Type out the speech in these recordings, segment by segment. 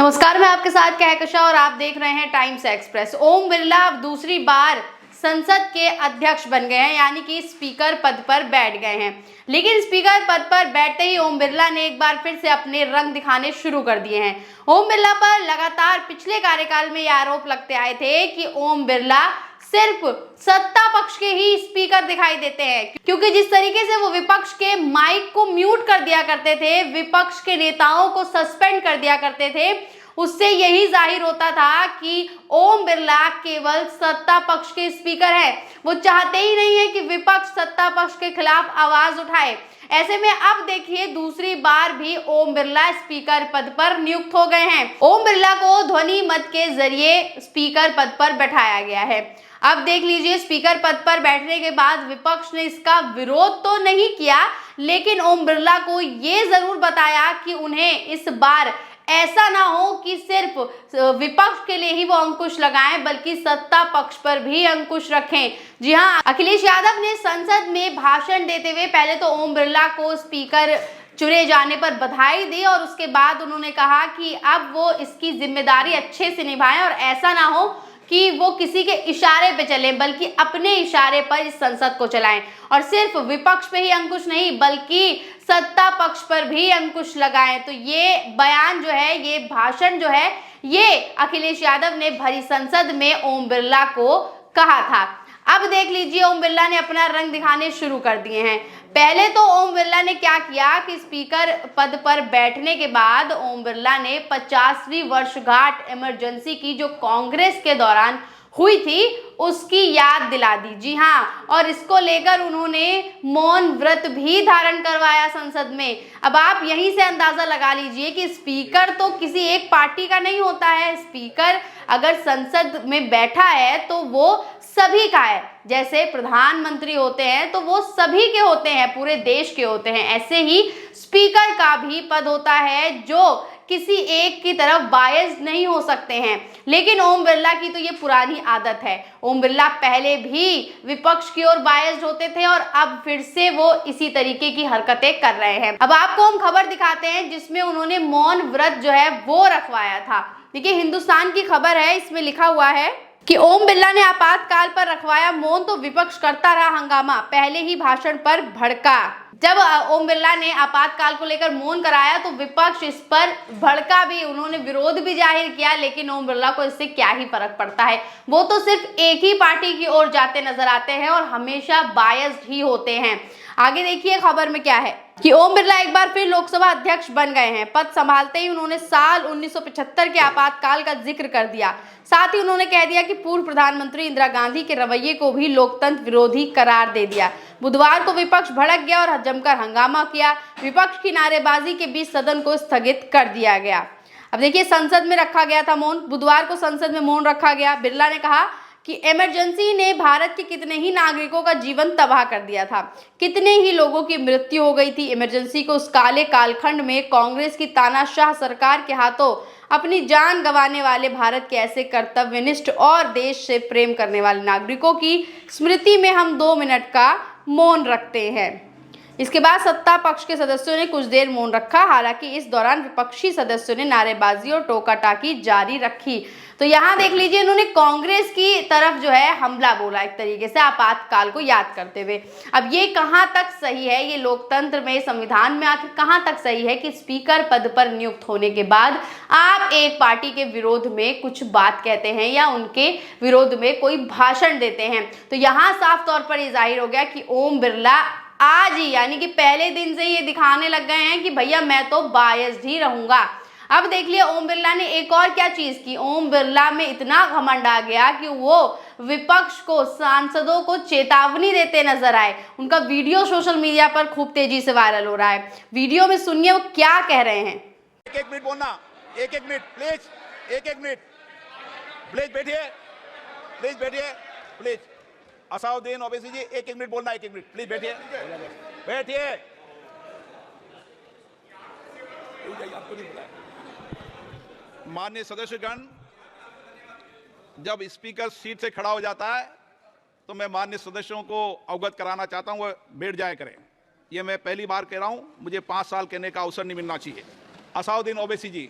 नमस्कार, मैं आपके साथ कहकशा और आप देख रहे हैं टाइम्स एक्सप्रेस। ओम बिरला अब दूसरी बार संसद के अध्यक्ष बन गए हैं, यानी कि स्पीकर पद पर बैठ गए हैं। लेकिन स्पीकर पद पर बैठते ही ओम बिरला ने एक बार फिर से अपने रंग दिखाने शुरू कर दिए हैं। ओम बिरला पर लगातार पिछले कार्यकाल में ये आरोप लगते आए थे कि ओम बिरला सिर्फ सत्ता पक्ष के ही स्पीकर दिखाई देते हैं, क्योंकि जिस तरीके से वो विपक्ष के माइक को म्यूट कर दिया करते थे, विपक्ष के नेताओं को सस्पेंड कर दिया करते थे, उससे यही जाहिर होता था कि ओम बिरला केवल सत्ता पक्ष के स्पीकर हैं। वो चाहते ही नहीं है कि विपक्ष सत्ता पक्ष के खिलाफ आवाज उठाए। ऐसे में अब देखिए, दूसरी बार भी ओम बिरला स्पीकर पद पर नियुक्त हो गए हैं। ओम बिरला को ध्वनि मत के जरिए स्पीकर पद पर बैठाया गया है। अब देख लीजिए, स्पीकर पद पर बैठने के बाद विपक्ष ने इसका विरोध तो नहीं किया, लेकिन ओम बिरला को ये जरूर बताया कि उन्हें इस बार ऐसा ना हो कि सिर्फ विपक्ष के लिए ही वो अंकुश लगाएं, बल्कि सत्ता पक्ष पर भी अंकुश रखें। जी हां, अखिलेश यादव ने संसद में भाषण देते हुए पहले तो ओम बिरला को स्पीकर चुने जाने पर बधाई दी और उसके बाद उन्होंने कहा कि अब वो इसकी जिम्मेदारी अच्छे से निभाएं और ऐसा ना हो कि वो किसी के इशारे पे चले, बल्कि अपने इशारे पर इस संसद को चलाएं और सिर्फ विपक्ष पे ही अंकुश नहीं, बल्कि सत्ता पक्ष पर भी अंकुश लगाएं। तो ये बयान जो है, ये भाषण जो है, ये अखिलेश यादव ने भरी संसद में ओम बिरला को कहा था। अब देख लीजिए, ओम बिरला ने अपना रंग दिखाने शुरू कर दिए हैं। पहले तो ओम बिरला ने क्या किया कि स्पीकर पद पर बैठने के बाद ओम बिरला ने 50वीं वर्षगांठ इमरजेंसी की जो कांग्रेस के दौरान हुई थी, उसकी याद दिला दी। जी हाँ, और इसको लेकर उन्होंने मौन व्रत भी धारण करवाया संसद में। अब आप यहीं से अंदाजा लगा लीजिए कि स्पीकर तो किसी एक पार्टी का नहीं होता है। स्पीकर अगर संसद में बैठा है तो वो सभी का है। जैसे प्रधानमंत्री होते हैं तो वो सभी के होते हैं, पूरे देश के होते हैं। ऐसे ही स्पीकर का भी पद होता है जो किसी एक की तरफ बायस नहीं हो सकते हैं। लेकिन ओम बिरला की तो ये पुरानी आदत है। ओम बिरला पहले भी विपक्ष की ओर बायस्ड होते थे और अब फिर से वो इसी तरीके की हरकतें कर रहे हैं। अब आपको हम खबर दिखाते हैं जिसमें उन्होंने मौन व्रत जो है वो रखवाया था। देखिए, हिंदुस्तान की खबर है, इसमें लिखा हुआ है कि ओम बिरला ने आपातकाल पर रखवाया मौन तो विपक्ष करता रहा हंगामा, पहले ही भाषण पर भड़का। जब ओम बिरला ने आपातकाल को लेकर मौन कराया तो विपक्ष इस पर भड़का भी, उन्होंने विरोध भी जाहिर किया, लेकिन ओम बिरला को इससे क्या ही फर्क पड़ता है। वो तो सिर्फ एक ही पार्टी की ओर जाते नजर आते हैं और हमेशा बायस्ड ही होते हैं। आगे देखिए खबर में क्या है कि ओम बिरला एक बार फिर लोकसभा अध्यक्ष बन गए हैं। पद संभालते ही उन्होंने साल 1975 के आपातकाल का जिक्र कर दिया। साथ ही उन्होंने कह दिया कि पूर्व प्रधानमंत्री इंदिरा गांधी के रवैये को भी लोकतंत्र विरोधी करार दे दिया। बुधवार को विपक्ष भड़क गया और जमकर हंगामा किया। विपक्ष की नारेबाजी के बीच सदन को स्थगित कर दिया गया। अब देखिए, संसद में रखा गया था मौन। बुधवार को संसद में मौन रखा गया। बिरला ने कहा कि इमरजेंसी ने भारत के कितने ही नागरिकों का जीवन तबाह कर दिया था, कितने ही लोगों की मृत्यु हो गई थी। इमरजेंसी को उस काले कालखंड में कांग्रेस की तानाशाह सरकार के हाथों अपनी जान गंवाने वाले भारत के ऐसे कर्तव्यनिष्ठ और देश से प्रेम करने वाले नागरिकों की स्मृति में हम 2 मिनट का मौन रखते हैं। इसके बाद सत्ता पक्ष के सदस्यों ने कुछ देर मौन रखा। हालांकि इस दौरान विपक्षी सदस्यों ने नारेबाजी और टोका-टाकी जारी रखी। तो यहाँ देख लीजिए, इन्होंने कांग्रेस की तरफ जो है हमला बोला एक तरीके से आपातकाल को याद करते हुए। अब ये कहाँ तक सही है, ये लोकतंत्र में, संविधान में आखिर कहाँ तक सही है कि स्पीकर पद पर नियुक्त होने के बाद आप एक पार्टी के विरोध में कुछ बात कहते हैं या उनके विरोध में कोई भाषण देते हैं। तो यहाँ साफ तौर पर ये जाहिर हो गया कि ओम बिरला आज ही, यानी कि पहले दिन से ये दिखाने लग गए हैं कि भैया मैं तो बायस्ड ही रहूंगा। अब देख लिया ओम बिरला ने एक और क्या चीज की। ओम बिरला में इतना घमंड आ गया कि वो विपक्ष को, सांसदों को चेतावनी देते नजर आए। उनका वीडियो सोशल मीडिया पर खूब तेजी से वायरल हो रहा है। वीडियो में सुनिए वो क्या कह रहे हैं। एक मिनट बोलना, एक मिनट प्लीज, एक मिनट प्लीज बैठिए, प्लीज बैठिए, प्लीज। असाउद्दीन ओवैसी जी, एक मिनट बोलना, एक मिनट प्लीज बैठिए, बैठिए। माननीय सदस्यगण, जब स्पीकर सीट से खड़ा हो जाता है तो मैं माननीय सदस्यों को अवगत कराना चाहता हूं, वो बैठ जाया करें। ये मैं पहली बार कह रहा हूं, मुझे 5 साल कहने का अवसर नहीं मिलना चाहिए। असाउद्दीन ओवैसी जी,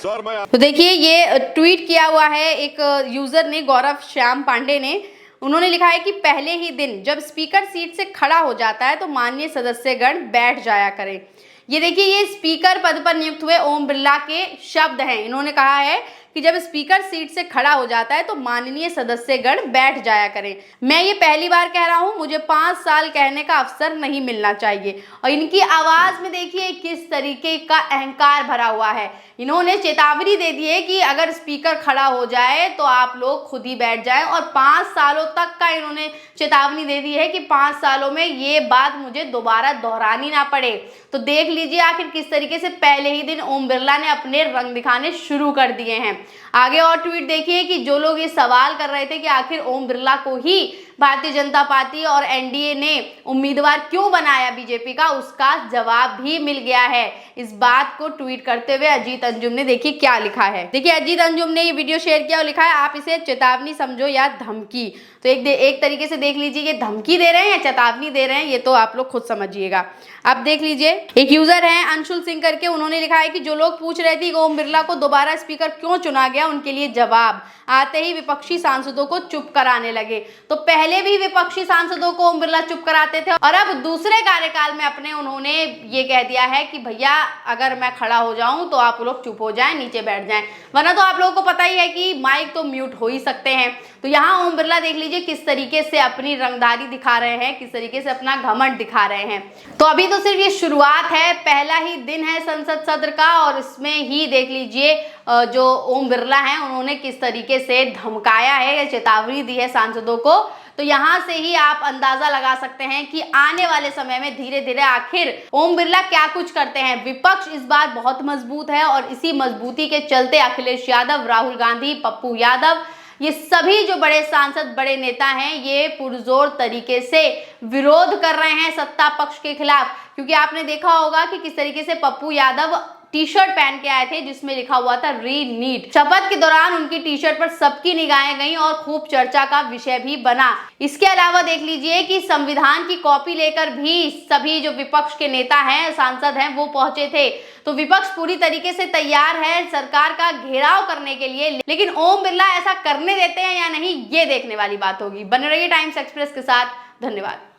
सर मैं तो देखिए ये ट्वीट किया हुआ है एक यूजर ने, गौरव श्याम पांडे ने। उन्होंने लिखा है कि पहले ही दिन जब स्पीकर सीट से खड़ा हो जाता है तो माननीय सदस्यगण बैठ जाया करें। ये देखिए ये स्पीकर पद पर नियुक्त हुए ओम बिरला के शब्द हैं। इन्होंने कहा है कि जब स्पीकर सीट से खड़ा हो जाता है तो माननीय सदस्यगण बैठ जाया करें। मैं ये पहली बार कह रहा हूं, मुझे 5 साल कहने का अवसर नहीं मिलना चाहिए। और इनकी आवाज में देखिए किस तरीके का अहंकार भरा हुआ है। इन्होंने चेतावनी दे दी है कि अगर स्पीकर खड़ा हो जाए तो आप लोग खुद ही बैठ जाएं, और 5 सालों तक का इन्होंने चेतावनी दे दी है कि 5 सालों में ये बात मुझे दोबारा दोहरानी ना पड़े। तो देख लीजिए आखिर किस तरीके से पहले ही दिन ओम बिरला ने अपने रंग दिखाने शुरू कर दिए हैं। आगे और ट्वीट देखिए कि जो लोग ये सवाल कर रहे थे कि आखिर ओम बिरला को ही भारतीय जनता पार्टी और एनडीए ने उम्मीदवार क्यों बनाया बीजेपी का, उसका जवाब भी मिल गया है। इस बात को ट्वीट करते हुए अजीत अंजुम ने देखिए क्या लिखा है। देखिए अजीत अंजुम ने ये वीडियो शेयर किया और लिखा है, आप इसे चेतावनी समझो या धमकी। तो एक तरीके से देख लीजिए ये धमकी दे रहे हैं या चेतावनी दे रहे हैं, ये तो आप लोग खुद समझिएगा। अब देख लीजिए एक यूजर है अंशुल सिंह करके, उन्होंने लिखा है कि जो लोग पूछ रहे थे कि ओम बिरला को दोबारा स्पीकर क्यों चुना गया, उनके लिए जवाब आते ही विपक्षी सांसदों को चुप कराने लगे। तो पहले भी विपक्षी सांसदों को ओम बिरला चुप कराते थे और अब दूसरे कार्यकाल में अपने उन्होंने ये कह दिया है कि भैया अगर मैं खड़ा हो जाऊं तो आप लोग चुप हो जाएं, नीचे बैठ जाएं, वरना तो आप लोगों को पता ही है कि माइक तो म्यूट हो ही सकते हैं। तो यहाँ ओम बिरला देख लीजिए किस तरीके से अपनी रंगदारी दिखा रहे हैं, किस तरीके से अपना घमंड दिखा रहे हैं। तो अभी तो सिर्फ ये शुरुआत है, पहला ही दिन है संसद सत्र का, और इसमें ही देख लीजिए जो ओम बिरला हैं उन्होंने किस तरीके से धमकाया है या चेतावनी दी है सांसदों को। तो यहाँ से ही आप अंदाजा लगा सकते हैं कि आने वाले समय में धीरे धीरे आखिर ओम बिरला क्या कुछ करते हैं। विपक्ष इस बार बहुत मजबूत है और इसी मजबूती के चलते अखिलेश यादव, राहुल गांधी, पप्पू यादव, ये सभी जो बड़े सांसद, बड़े नेता हैं, ये पुरजोर तरीके से विरोध कर रहे हैं सत्ता पक्ष के खिलाफ। क्योंकि आपने देखा होगा कि किस तरीके से पप्पू यादव टी शर्ट पहन के आए थे जिसमें लिखा हुआ था री नीट। शपथ के दौरान उनकी टी शर्ट पर सबकी निगाहें गईं और खूब चर्चा का विषय भी बना। इसके अलावा देख लीजिए कि संविधान की कॉपी लेकर भी सभी जो विपक्ष के नेता हैं, सांसद हैं, वो पहुंचे थे। तो विपक्ष पूरी तरीके से तैयार है सरकार का घेराव करने के लिए, लेकिन ओम बिरला ऐसा करने देते हैं या नहीं, ये देखने वाली बात होगी। बने रहिए टाइम्स एक्सप्रेस के साथ। धन्यवाद।